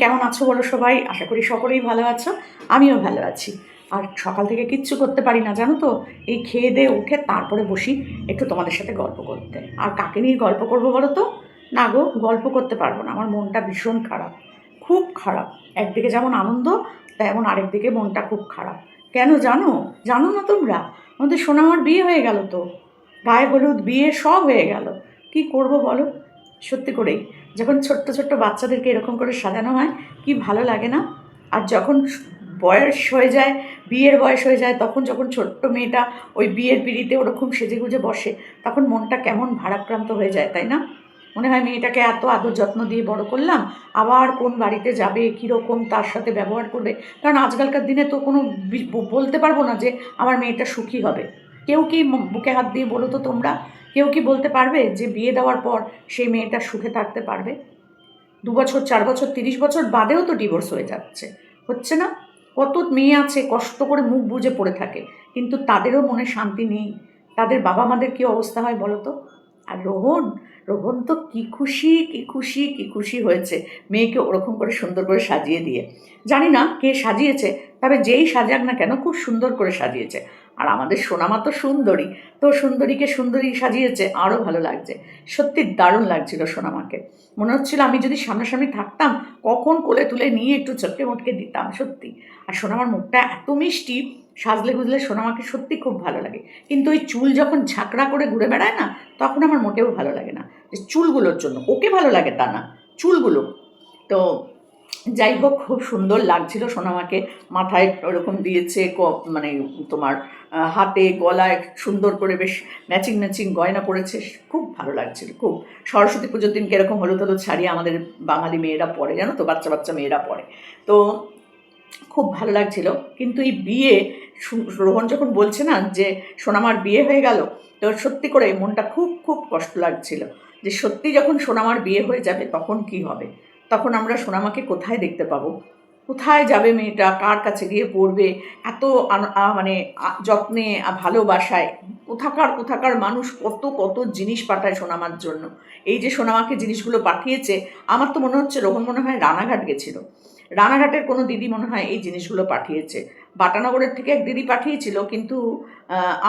কেমন আছো বলো সবাই? আশা করি সকলেই ভালো আছো। আমিও ভালো আছি। আর সকাল থেকে কিচ্ছু করতে পারি না জানো তো। এই খেয়ে দিয়ে উঠে তারপরে বসি একটু তোমাদের সাথে গল্প করতে। আর কাকে নিয়ে গল্প করবো বলো তো? না গো, গল্প করতে পারবো না, আমার মনটা ভীষণ খারাপ, খুব খারাপ। একদিকে যেমন আনন্দ, তেমন আরেকদিকে মনটা খুব খারাপ। কেন জানো? জানো না তোমরা? আমাদের সোনামার বিয়ে হয়ে গেল তো। গায়ে হলুদ, বিয়ে সব হয়ে গেল। কি করব বলো? সত্যি করেই যখন ছোট্ট ছোট্ট বাচ্চাদেরকে এরকম করে সাজানো হয়, কি ভালো লাগে না? আর যখন বয়স হয়ে যায়, বিয়ের বয়স হয়ে যায়, তখন যখন ছোট্ট মেয়েটা ওই বিয়ের পিঁড়িতে ওরকম সেজেগুজে বসে, তখন মনটা কেমন ভারাক্রান্ত হয়ে যায়, তাই না? মনে হয় মেয়েটাকে এত আদর যত্ন দিয়ে বড় করলাম, আবার কোন বাড়িতে যাবে, কীরকম তার সাথে ব্যবহার করবে। কারণ আজকালকার দিনে তো কোনো বলতে পারবো না যে আমার মেয়েটা সুখী হবে। কেউ কি বুকে হাত দিয়ে বলো তো তোমরা, কেউ কি বলতে পারবে যে বিয়ে দেওয়ার পর সেই মেয়েটা সুখে থাকতে পারবে? 2 বছর, 4 বছর, 30 বছর বাদেও তো ডিভোর্স হয়ে যাচ্ছে, হচ্ছে না? কত মেয়ে আছে কষ্ট করে মুখ বুজে পড়ে থাকে, কিন্তু তাদেরও মনে শান্তি নেই। তাদের বাবা মাদের কী অবস্থা হয় বলো তো? আর রোহন, রোহন তো কী খুশি, কী খুশি, কী খুশি হয়েছে মেয়েকে ওরকম করে সুন্দর করে সাজিয়ে দিয়ে। জানি না কে সাজিয়েছে, তবে যেই সাজাক না কেন খুব সুন্দর করে সাজিয়েছে। আর আমাদের সোনামা তো সুন্দরী, তো সুন্দরীকে সুন্দরী সাজিয়েছে, আরও ভালো লাগছে। সত্যি দারুণ লাগছিল সোনামাকে। মনে হচ্ছিল আমি যদি সামনাসামনি থাকতাম, কখন কোলে তুলে নিয়ে একটু চটকে মটকে দিতাম, সত্যি। আর সোনামার মুখটা এত মিষ্টি, সাজলে গুজলে সোনামাকে সত্যি খুব ভালো লাগে। কিন্তু ওই চুল যখন ঝাঁকড়া করে ঘুরে বেড়ায় না, তখন আমার মোটেও ভালো লাগে না। যে চুলগুলোর জন্য ওকে ভালো লাগে তা না, চুলগুলো। তো যাই হোক, খুব সুন্দর লাগছিল সোনামাকে। মাথায় ওরকম দিয়েছে মানে তোমার হাতে গলায় সুন্দর করে বেশ ম্যাচিং ম্যাচিং গয়না পরেছে, খুব ভালো লাগছিল খুব। সরস্বতী পুজোর দিনকে এরকম হলুদ হলুদ শাড়ি আমাদের বাঙালি মেয়েরা পরে, জানো তো, বাচ্চা বাচ্চা মেয়েরা পরে। তো খুব ভালো লাগছিল। কিন্তু এই বিয়ে, রোহন যখন বলছে না যে সোনামার বিয়ে হয়ে গেল, তো সত্যি করে মনটা খুব খুব কষ্ট লাগছিল যে সত্যি যখন সোনামার বিয়ে হয়ে যাবে তখন কি হবে। তখন আমরা সোনামাকে কোথায় দেখতে পাবো? কোথায় যাবে মেয়েটা? কার কাছে গিয়ে পড়বে? এত মানে যত্নে, ভালোবাসায়। কোথাকার কোথাকার মানুষ কত কত জিনিস পাঠায় সোনামার জন্য। এই যে সোনামাকে জিনিসগুলো পাঠিয়েছে, আমার তো মনে হচ্ছে রোহন মনে হয় রানাঘাট গেছিল, রানাঘাটের কোনো দিদি মনে হয় এই জিনিসগুলো পাঠিয়েছে। বাটানগরের থেকে এক দিদি পাঠিয়েছিল, কিন্তু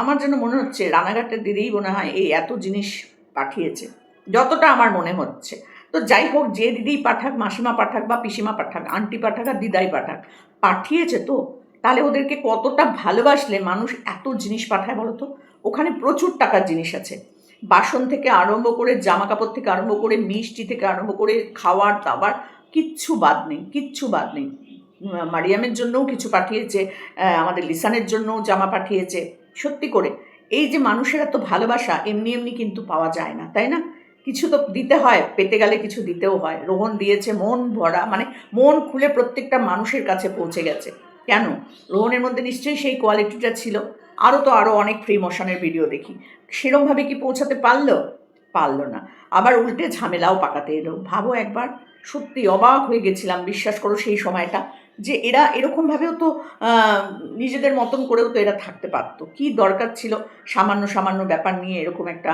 আমার যেন মনে হচ্ছে রানাঘাটের দিদিই মনে হয় এই এত জিনিস পাঠিয়েছে, যতটা আমার মনে হচ্ছে। তো যাই হোক, যে দিদিই পাঠাক, মাসিমা পাঠাক বা পিসিমা পাঠাক, আন্টি পাঠাক আর দিদাই পাঠাক, পাঠিয়েছে তো। তাহলে ওদেরকে কতটা ভালোবাসলে মানুষ এত জিনিস পাঠায় বলো তো? ওখানে প্রচুর টাকার জিনিস আছে, বাসন থেকে আরম্ভ করে, জামা কাপড় থেকে আরম্ভ করে, মিষ্টি থেকে আরম্ভ করে, খাওয়ার দাবার, কিচ্ছু বাদ নেই, কিচ্ছু বাদ নেই। মারিয়ামের জন্যও কিছু পাঠিয়েছে, আমাদের লিসানের জন্যও জামা পাঠিয়েছে। সত্যি করে এই যে মানুষের এত ভালোবাসা এমনি এমনি কিন্তু পাওয়া যায় না, তাই না? কিছু তো দিতে হয়, পেতে গেলে কিছু দিতেও হয়। রোহন দিয়েছে মন ভরা, মানে মন খুলে প্রত্যেকটা মানুষের কাছে পৌঁছে গেছে। কেন? রোহনের মধ্যে নিশ্চয়ই সেই কোয়ালিটিটা ছিল। আরও অনেক ফ্রি মোশনের ভিডিও দেখি, সেরমভাবে কি পৌঁছাতে পারলো? পারলো না। আবার উল্টে ঝামেলাও পাকাতে এলো। ভাবো একবার, সত্যি অবাক হয়ে গেছিলাম, বিশ্বাস করো সেই সময়টা, যে এরা এরকমভাবেও তো নিজেদের মতন করেও তো এরা থাকতে পারতো। কি দরকার ছিল সামান্য সামান্য ব্যাপার নিয়ে এরকম একটা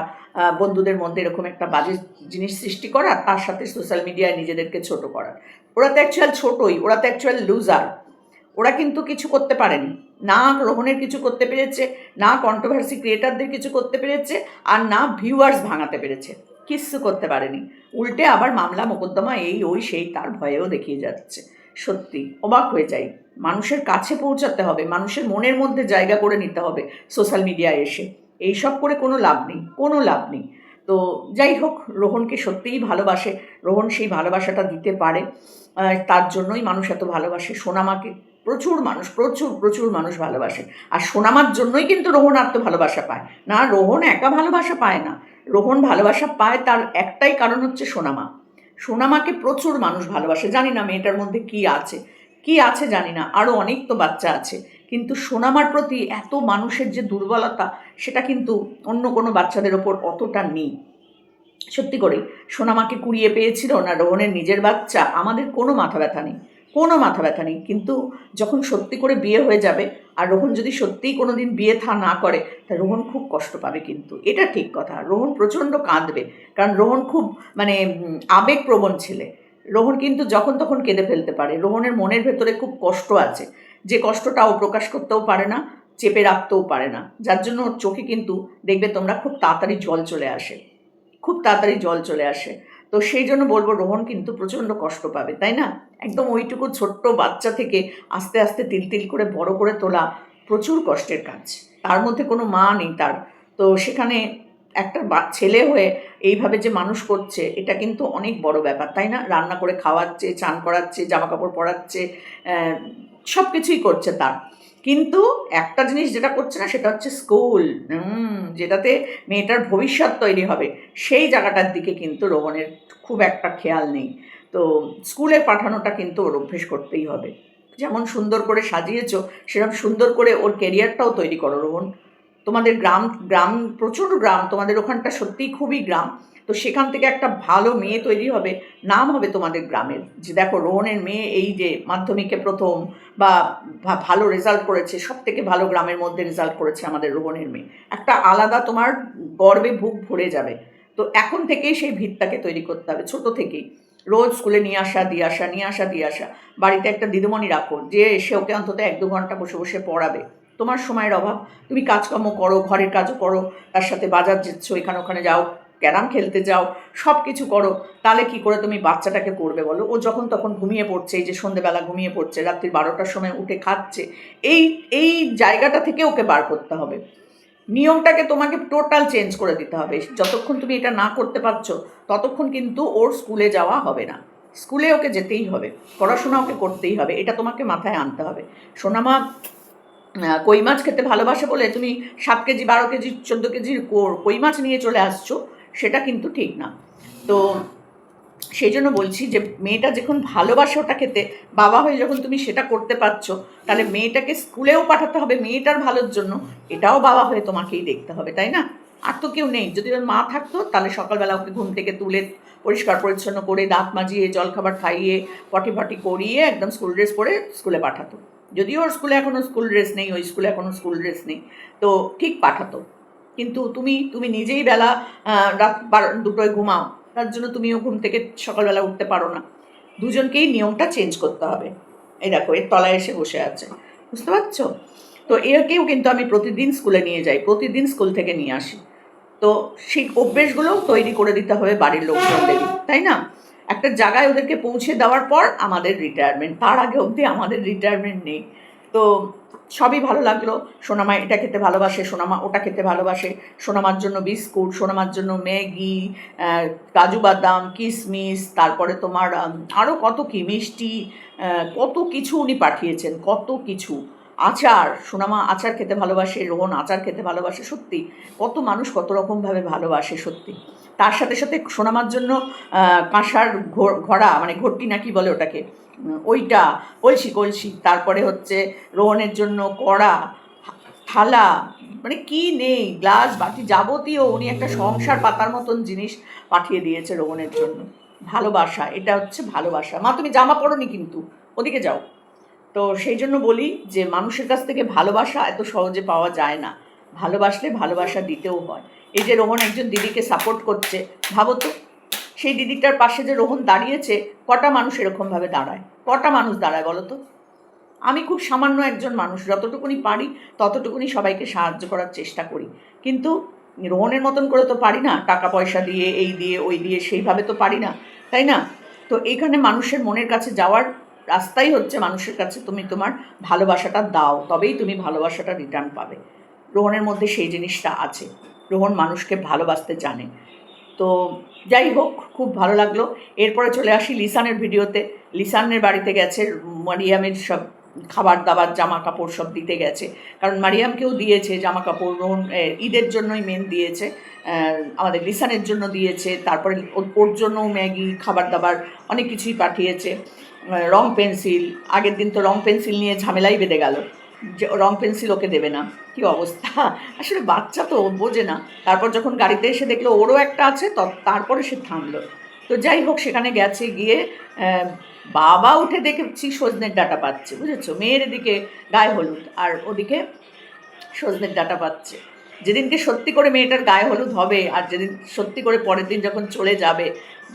বন্ধুদের মধ্যে এরকম একটা বাজে জিনিস সৃষ্টি করা, তার সাথে সোশ্যাল মিডিয়ায় নিজেদেরকে ছোট করা। ওরা তো অ্যাকচুয়াল ছোটই, ওরা তো অ্যাকচুয়াল লুজার। ওরা কিন্তু কিছু করতে পারেনি, না রোহনের কিছু করতে পেরেছে, না কন্ট্রোভার্সি ক্রিয়েটারদের কিছু করতে পেরেছে, আর না ভিউয়ার্স ভাঙাতে পেরেছে। কিচ্ছু করতে পারেনি। উল্টে আবার মামলা মোকদ্দমা এই ওই সেই তার ভয়েও দেখিয়ে যাচ্ছে। সত্যি অবাক হয়ে যাই। মানুষের কাছে পৌঁছাতে হবে, মানুষের মনের মধ্যে জায়গা করে নিতে হবে সোশ্যাল মিডিয়ায় এসে। এইসব করে কোনো লাভ নেই, কোনো লাভ নেই। তো যাই হোক, রোহনকে সত্যিই ভালোবাসে, রোহন সেই ভালোবাসাটা দিতে পারে, তার জন্যই মানুষ এত ভালোবাসে। সোনামাকে প্রচুর মানুষ, প্রচুর প্রচুর মানুষ ভালোবাসে। আর সোনামার জন্যই কিন্তু রোহন আর তো ভালোবাসা পায় না। রোহন একা ভালোবাসা পায় না, রোহন ভালোবাসা পায় তার একটাই কারণ হচ্ছে সোনামা। সোনামাকে প্রচুর মানুষ ভালোবাসে। জানি না মেয়েটার মধ্যে কি আছে, কি আছে জানি না, আরও অনেক তো বাচ্চা আছে, কিন্তু সোনামার প্রতি এত মানুষের যে দুর্বলতা, সেটা কিন্তু অন্য কোনো বাচ্চাদের ওপর অতটা নেই। সত্যি করে সোনামাকে কুড়িয়ে পেয়েছিল না রোহনের নিজের বাচ্চা, আমাদের কোনো মাথা ব্যথা নেই, কোনো মাথা ব্যথা নেই। কিন্তু যখন সত্যি করে বিয়ে হয়ে যাবে, আর রোহন যদি সত্যিই কোনো দিন বিয়ে না করে, তা রোহন খুব কষ্ট পাবে, কিন্তু এটা ঠিক কথা। রোহন প্রচণ্ড কাঁদবে, কারণ রোহন খুব মানে আবেগপ্রবণ ছেলে। রোহন কিন্তু যখন তখন কেঁদে ফেলতে পারে। রোহনের মনের ভেতরে খুব কষ্ট আছে, যে কষ্টটা ও প্রকাশ করতেও পারে না, চেপে রাখতেও পারে না, যার জন্য ওর চোখে কিন্তু দেখবে তোমরা খুব তাড়াতাড়ি জল চলে আসে, খুব তাড়াতাড়ি জল চলে আসে। তো সেই জন্য বলবো রোহন কিন্তু প্রচণ্ড কষ্ট পাবে, তাই না? একদম ওইটুকু ছোট্ট বাচ্চা থেকে আস্তে আস্তে তিল তিল করে বড় করে তোলা প্রচুর কষ্টের কাজ। তার মধ্যে কোনো মা নেই তার, তো সেখানে একটা ছেলে হয়ে এইভাবে যে মানুষ করছে, এটা কিন্তু অনেক বড় ব্যাপার, তাই না? রান্না করে খাওয়াচ্ছে, চান করাচ্ছে, জামা কাপড় পরাচ্ছে, সব কিছুই করছে তার। কিন্তু একটা জিনিস যেটা করছে না সেটা হচ্ছে স্কুল, যেটাতে মেয়েটার ভবিষ্যৎ তৈরি হবে, সেই জায়গাটার দিকে কিন্তু রোহনের খুব একটা খেয়াল নেই। তো স্কুলে পাঠানোটা কিন্তু ওর অভ্যেস করতেই হবে। যেমন সুন্দর করে সাজিয়েছো, সেরকম সুন্দর করে ওর কেরিয়ারটাও তৈরি করো রোহন। তোমাদের গ্রাম গ্রাম প্রচুর গ্রাম, তোমাদের ওখানটা সত্যিই খুবই গ্রাম। তো সেখান থেকে একটা ভালো মেয়ে তৈরি হবে, নাম হবে তোমাদের গ্রামের, যে দেখো রোহনের মেয়ে এই যে মাধ্যমিকে প্রথম বা ভালো রেজাল্ট করেছে, সব থেকে ভালো গ্রামের মধ্যে রেজাল্ট করেছে আমাদের রোহনের মেয়ে, একটা আলাদা তোমার গর্বে বুক ভরে যাবে। তো এখন থেকেই সেই ভিতটাকে তৈরি করতে হবে, ছোট থেকেই। রোজ স্কুলে নিয়ে আসা দিয়ে আসা, নিয়ে আসা দিয়ে আসা। বাড়িতে একটা দিদিমণি রাখো, যে এসে ওকে অন্তত 1-2 ঘন্টা বসে বসে পড়াবে। তোমার সময়ের অভাব, তুমি কাজকর্ম করো, ঘরের কাজও করো, তার সাথে বাজার যাচ্ছ, এখানে ওখানে যাও, ক্যারাম খেলতে যাও, সব কিছু করো। তাহলে কি করে তুমি বাচ্চাটাকে পড়বে বলো? ও যখন তখন ঘুমিয়ে পড়ছে, এই যে সন্ধেবেলা ঘুমিয়ে পড়ছে, রাত্রি 12টার সময় উঠে খাচ্ছে, এই এই জায়গাটা থেকে ওকে বার করতে হবে। নিয়মটাকে তোমাকে টোটাল চেঞ্জ করে দিতে হবে। যতক্ষণ তুমি এটা না করতে পারছো, ততক্ষণ কিন্তু ওর স্কুলে যাওয়া হবে না। স্কুলে ওকে যেতেই হবে, পড়াশোনা ওকে করতেই হবে, এটা তোমাকে মাথায় আনতে হবে। সোনামা কই মাছ খেতে ভালোবাসে বলে তুমি 7 কেজি, 12 কেজি, 14 কেজির কই মাছ নিয়ে চলে আসছো, সেটা কিন্তু ঠিক না। তো সেই জন্য বলছি যে মেয়েটা যখন ভালোবাসে ওটা খেতে, বাবা হয়ে যখন তুমি সেটা করতে পারছো, তাহলে মেয়েটাকে স্কুলেও পাঠাতে হবে মেয়েটার ভালোর জন্য, এটাও বাবা হয়ে তোমাকেই দেখতে হবে, তাই না? আর তো কেউ নেই। যদি ওর মা থাকতো, তাহলে সকালবেলা ওকে ঘুম থেকে তুলে পরিষ্কার পরিচ্ছন্ন করে, দাঁত মাজিয়ে, জলখাবার খাইয়ে, পটি ফটি করিয়ে একদম স্কুল ড্রেস পরে স্কুলে পাঠাতো। যদিও ওর স্কুলে এখনও স্কুল ড্রেস নেই, ওই স্কুলে এখনও স্কুল ড্রেস নেই, তো ঠিক পাঠাতো। কিন্তু তুমি তুমি নিজেই বেলা রাত 2টোয় ঘুমাও, তার জন্য তুমিও ঘুম থেকে সকালবেলা উঠতে পারো না। দুজনকেই নিয়মটা চেঞ্জ করতে হবে। এই দেখো, এর তলায় এসে বসে আছে, বুঝতে পারছো? তো একেও কিন্তু আমি প্রতিদিন স্কুলে নিয়ে যাই, প্রতিদিন স্কুল থেকে নিয়ে আসি। তো সেই অভ্যেসগুলোও তৈরি করে দিতে হবে বাড়ির লোকজনদেরই, তাই না? একটা জায়গায় ওদেরকে পৌঁছে দেওয়ার পর আমাদের রিটায়ারমেন্ট, তার আগে অবধি আমাদের রিটায়ারমেন্ট নেই। তো সবই ভালো লাগলো। সোনামা এটা খেতে ভালোবাসে, সোনামা ওটা খেতে ভালোবাসে, সোনামার জন্য বিস্কুট, সোনামার জন্য ম্যাগি, কাজু বাদাম, কিশমিশ, তারপরে তোমার আরও কত কি মিষ্টি, কত কিছু উনি পাঠিয়েছেন, কত কিছু। আচার, সোনামা আচার খেতে ভালোবাসে, রোহন আচার খেতে ভালোবাসে। সত্যি কত মানুষ কত রকমভাবে ভালোবাসে সত্যি। তার সাথে সাথে সোনামার জন্য কাঁসার ঘড়া, মানে ঘটি না কি বলে ওটাকে, ওইটা, কলসি কলসি, তারপরে হচ্ছে রোহনের জন্য কড়া, থালা, মানে কি নেই, গ্লাস বাটি যাবতীয় উনি একটা সংসার পাতার মতন জিনিস পাঠিয়ে দিয়েছে রোহনের জন্য। ভালোবাসা, এটা হচ্ছে ভালোবাসা। মা তুমি জামা পরোনি কিন্তু, ওদিকে যাও। তো সেই জন্য বলি যে মানুষের কাছ থেকে ভালোবাসা এত সহজে পাওয়া যায় না, ভালোবাসলে ভালোবাসা দিতেও হয়। এই যে রোহন একজন দিদিকে সাপোর্ট করছে, ভাবো তো, সেই দিদিটার পাশে যে রোহন দাঁড়িয়েছে, কটা মানুষ এরকমভাবে দাঁড়ায়, কটা মানুষ দাঁড়ায় বলো তো? আমি খুব সামান্য একজন মানুষ, যতটুকুনি পারি ততটুকুনি সবাইকে সাহায্য করার চেষ্টা করি, কিন্তু রোহনের মতন করে তো পারি না, টাকা পয়সা দিয়ে, এই দিয়ে, ওই দিয়ে, সেইভাবে তো পারি না, তাই না? তো এইখানে মানুষের মনের কাছে যাওয়ার রাস্তাই হচ্ছে মানুষের কাছে তুমি তোমার ভালোবাসাটা দাও, তবেই তুমি ভালোবাসাটা রিটার্ন পাবে। রোহনের মধ্যে সেই জিনিসটা আছে, রোহন মানুষকে ভালোবাসতে জানে। তো যাই হোক, খুব ভালো লাগলো। এরপরে চলে আসি লিসানের ভিডিওতে। লিসানের বাড়িতে গেছে, মারিয়ামের সব খাবার দাবার, জামা কাপড় সব দিতে গেছে, কারণ মারিয়ামকেও দিয়েছে জামা কাপড়, রোহন ঈদের জন্যই মেন দিয়েছে, আমাদের লিসানের জন্য দিয়েছে, তারপরে ওর জন্যও ম্যাগি, খাবার দাবার অনেক কিছুই পাঠিয়েছে, রং পেন্সিল। আগের দিন তো রং পেন্সিল নিয়ে ঝামেলাই বেঁধে গেল, যে রং পেন্সিল ওকে দেবে না, কী অবস্থা! আসলে বাচ্চা তো বোঝে না। তারপর যখন গাড়িতে এসে দেখলো ওরও একটা আছে, তারপরে সে থামলো। তো যাই হোক, সেখানে গেছে, গিয়ে বাবা উঠে দেখেছি সজনের ডাঁটা পাচ্ছে, বুঝেছো? মেয়ের এদিকে গায়ে হলুদ, আর ওদিকে সজনের ডাঁটা পাচ্ছে। যেদিনকে সত্যি করে মেয়েটার গায়ে হলুদ হবে আর যেদিন সত্যি করে পরের দিন যখন চলে যাবে,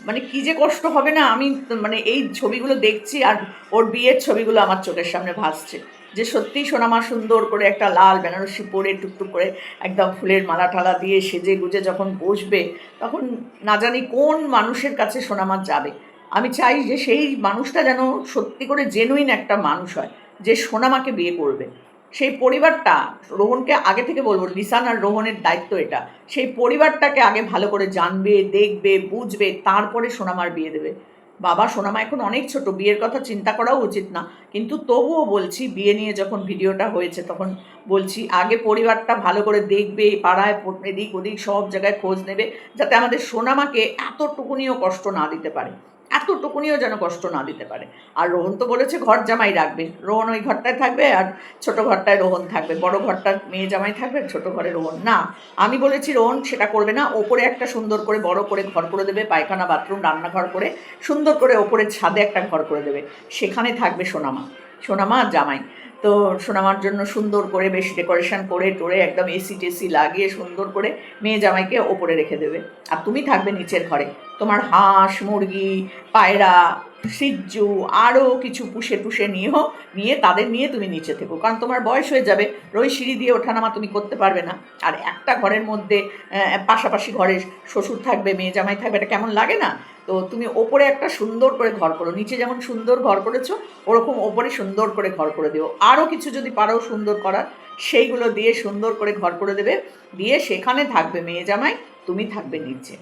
মানে কী যে কষ্ট হবে না। আমি মানে এই ছবিগুলো দেখছি আর ওর বিয়ের ছবিগুলো আমার চোখের সামনে ভাসছে, যে সত্যিই সোনামা সুন্দর করে একটা লাল বেনারসি পরে টুকটুক করে একদম ফুলের মালা টালা দিয়ে সেজে গুজে যখন বসবে, তখন না জানি কোন মানুষের কাছে সোনামা যাবে। আমি চাই যে সেই মানুষটা যেন সত্যি করে জেনুইন একটা মানুষ হয়, যে সোনামাকে বিয়ে করবে। সেই পরিবারটা, রোহনকে আগে থেকে বলবো, লিসান আর রোহনের দায়িত্ব এটা, সেই পরিবারটাকে আগে ভালো করে জানবে, দেখবে, বুঝবে, তারপরে সোনামার বিয়ে দেবে। বাবা, সোনামা এখন অনেক ছোট, বিয়ের কথা চিন্তা করাও উচিত না, কিন্তু তবুও বলছি, বিয়ে নিয়ে যখন ভিডিওটা হয়েছে তখন বলছি আগে পরিবারটা ভালো করে দেখবে, পাড়ায় এদিক ওদিক সব জায়গায় খোঁজ নেবে, যাতে আমাদের সোনামাকে এতটুকুনিও কষ্ট না দিতে পারে, এতটুকুনিও যেন কষ্ট না দিতে পারে। আর রোহন তো বলেছে ঘর জামাই রাখবে, রোহন ওই ঘরটায় থাকবে আর ছোট ঘরটায় রোহন থাকবে, বড় ঘরটা মেয়ে জামাই থাকবে, ছোট ঘরে রোহন। না, আমি বলেছি রোহন সেটা করবে না, ওপরে একটা সুন্দর করে বড় করে ঘর করে দেবে, পায়খানা বাথরুম রান্নাঘর করে সুন্দর করে ওপরে ছাদে একটা ঘর করে দেবে, সেখানে থাকবে সোনামা, সোনামা আর জামাই। তো সোনামার জন্য সুন্দর করে বেশ ডেকোরেশন করে টোরে একদম এসি টেসি লাগিয়ে সুন্দর করে মেয়ে জামাইকে ওপরে রেখে দেবে, আর তুমি থাকবে নিচের ঘরে। তোমার হাঁস মুরগি পায়রা সিজ্জু আরও কিছু পুষে টুষে নিয়ে তাদের নিয়ে তুমি নিচে থেকো, কারণ তোমার বয়স হয়ে যাবে, রোজ সিঁড়ি দিয়ে ওঠানামা তুমি করতে পারবে না। আর একটা ঘরের মধ্যে পাশাপাশি ঘরে শ্বশুর থাকবে মেয়ে জামাই থাকবে, এটা কেমন লাগে না? তো তুমি ওপরে একটা সুন্দর করে ঘর করো, নিচে যেমন সুন্দর ঘর করেছো ওরকম ওপরে সুন্দর করে ঘর করে দিও, আরও কিছু যদি পারো সুন্দর করার সেইগুলো দিয়ে সুন্দর করে ঘর করে দেবে, দিয়ে সেখানে থাকবে মেয়ে জামাই, তুমি থাকবে নিচে।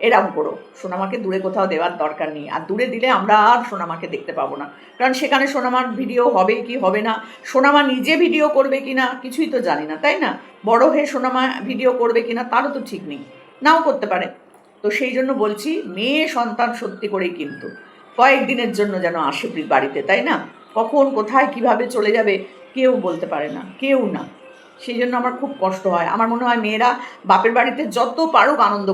এরম করো, সোনামাকে দূরে কোথাও দেওয়ার দরকার নেই। আর দূরে দিলে আমরা আর সোনামাকে দেখতে পাবো না, কারণ সেখানে সোনামার ভিডিও হবে কি হবে না, সোনামা নিজে ভিডিও করবে কি না কিছুই তো জানি না, তাই না? বড় হয়ে সোনামা ভিডিও করবে কি না তারও তো ঠিক নেই, নাও করতে পারে। তো সেই জন্য বলছি, মেয়ে সন্তান সত্যি করেই কিন্তু কয়েকদিনের জন্য যেন আসে বাড়িতে, তাই না? কখন কোথায় কিভাবে চলে যাবে কেউ বলতে পারে না, কেউ না। সেই জন্য আমার খুব কষ্ট হয়। আমার মনে হয় মেয়েরা বাপের বাড়িতে যত পারুক আনন্দ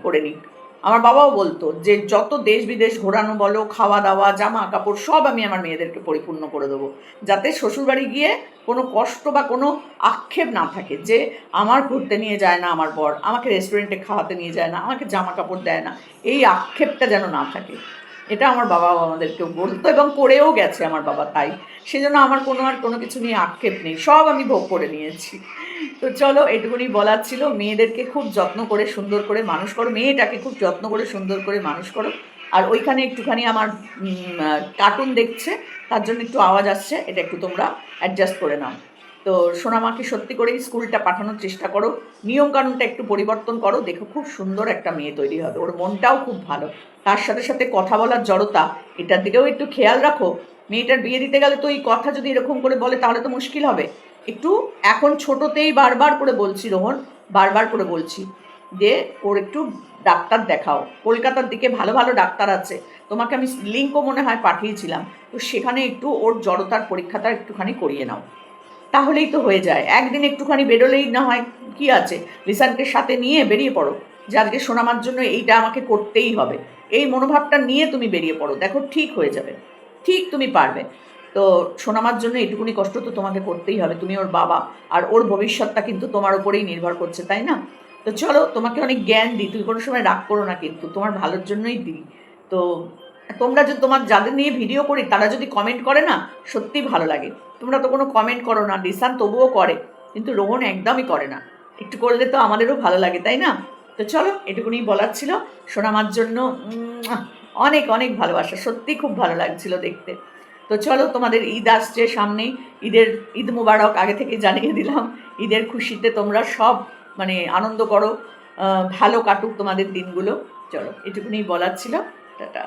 করে নিক। আমার বাবাও বলতো যে যত দেশ বিদেশ ঘোরানো বলো, খাওয়া দাওয়া, জামা কাপড় সব আমি আমার মেয়েদেরকে পরিপূর্ণ করে দেবো, যাতে শ্বশুরবাড়ি গিয়ে কোনো কষ্ট বা কোনো আক্ষেপ না থাকে যে আমার ঘুরতে নিয়ে যায় না আমার বর, আমাকে রেস্টুরেন্টে খাওয়াতে নিয়ে যায় না, আমাকে জামা কাপড় দেয় না, এই আক্ষেপটা যেন না থাকে। এটা আমার বাবাও আমাদেরকেও বলতো এবং করেও গেছে আমার বাবা, তাই সেজন্য আমার কোনো কিছু নিয়ে আক্ষেপ নেই, সব আমি ভোগ করে নিয়েছি। তো চলো, এটুকুনি বলার ছিল, মেয়েদেরকে খুব যত্ন করে সুন্দর করে মানুষ করো, মেয়েটাকে খুব যত্ন করে সুন্দর করে মানুষ করো। আর ওইখানে একটুখানি আমার কার্টুন দেখছে, তার জন্য একটু আওয়াজ আসছে, এটা একটু তোমরা অ্যাডজাস্ট করে নাও। তো সোনামাকে সত্যি করেই স্কুলটা পাঠানোর চেষ্টা করো, নিয়মকানুনটা একটু পরিবর্তন করো, দেখো খুব সুন্দর একটা মেয়ে তৈরি হবে, ওর মনটাও খুব ভালো, তার সাথে সাথে কথা বলার জড়তা, এটার দিকেও একটু খেয়াল রাখো। মেয়েটার বিয়ে দিতে গেলে তো এই কথা যদি এরকম করে বলে তাহলে তো মুশকিল হবে। একটু এখন ছোটোতেই বারবার করে বলছি রোহন, বারবার করে বলছি যে ওর একটু ডাক্তার দেখাও, কলকাতার দিকে ভালো ভালো ডাক্তার আছে, তোমাকে আমি লিঙ্কও মনে হয় পাঠিয়েছিলাম, তো সেখানে একটু ওর জড়তার পরীক্ষাটা একটুখানি করিয়ে নাও, তাহলেই তো হয়ে যায়। একদিন একটুখানি বেরোলেই না হয়, কি আছে, লিসানকে সাথে নিয়ে বেরিয়ে পড়ো যে আজকে সোনামার জন্য এইটা আমাকে করতেই হবে, এই মনোভাবটা নিয়ে তুমি বেরিয়ে পড়ো, দেখো ঠিক হয়ে যাবে, ঠিক তুমি পারবে। তো সোনামার জন্য এটুকুনি কষ্ট তো তোমাকে করতেই হবে, তুমি ওর বাবা, আর ওর ভবিষ্যৎটা কিন্তু তোমার উপরেই নির্ভর করছে, তাই না? তো চলো, তোমাকে অনেক জ্ঞান দিই, তুমি কোনো সময় রাগ করো না, কিন্তু তোমার ভালোর জন্যই দিই। তো তোমরা যদি তোমার যাদের নিয়ে ভিডিও করি তারা যদি কমেন্ট করে না, সত্যিই ভালো লাগে। তোমরা তো কোনো কমেন্ট করো না, লিসান তবুও করে, কিন্তু রোহন একদমই করে না, একটু করলে তো আমাদেরও ভালো লাগে, তাই না? তো চলো, এটুকুনি বলার ছিল। সোনামার জন্য অনেক অনেক ভালোবাসা, সত্যিই খুব ভালো লাগছিল দেখতে। তো চলো, তোমাদের ঈদ আসছে সামনেই, ঈদ মুবারক আগে থেকে জানিয়ে দিলাম। ঈদের খুশিতে তোমরা সব মানে আনন্দ করো, ভালো কাটুক তোমাদের দিনগুলো। চলো, এটুকুনি বলার ছিল। টাটা।